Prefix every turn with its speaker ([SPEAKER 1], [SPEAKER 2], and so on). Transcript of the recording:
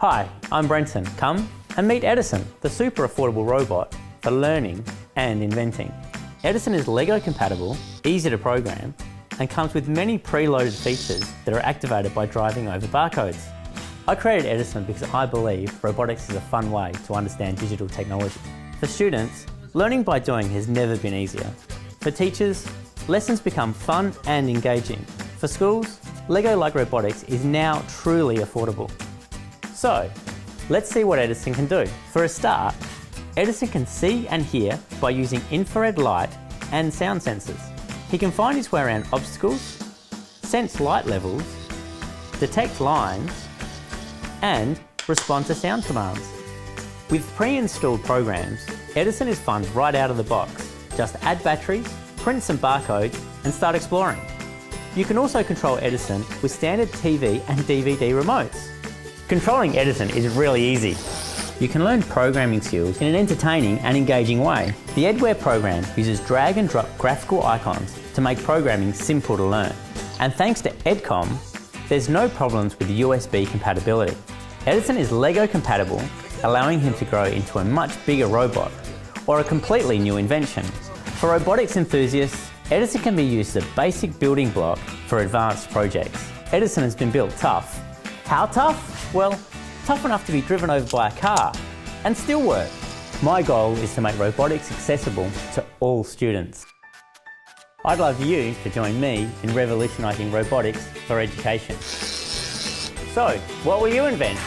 [SPEAKER 1] Hi, I'm Brenton. Come and meet Edison, the super affordable robot for learning and inventing. Edison is Lego compatible, easy to program, and comes with many preloaded features that are activated by driving over barcodes. I created Edison because I believe robotics is a fun way to understand digital technology. For students, learning by doing has never been easier. For teachers, lessons become fun and engaging. For schools, Lego like robotics is now truly affordable. So, let's see what Edison can do. For a start, Edison can see and hear by using infrared light and sound sensors. He can find his way around obstacles, sense light levels, detect lines, and respond to sound commands. With pre-installed programs, Edison is fun right out of the box. Just add batteries, print some barcodes, and start exploring. You can also control Edison with standard TV and DVD remotes. Controlling Edison is really easy. You can learn programming skills in an entertaining and engaging way. The Edware program uses drag and drop graphical icons to make programming simple to learn. And thanks to Edcom, there's no problems with USB compatibility. Edison is Lego compatible, allowing him to grow into a much bigger robot or a completely new invention. For robotics enthusiasts, Edison can be used as a basic building block for advanced projects. Edison has been built tough. How tough? Well, tough enough to be driven over by a car and still work. My goal is to make robotics accessible to all students. I'd love you to join me in revolutionising robotics for education. So, what will you invent?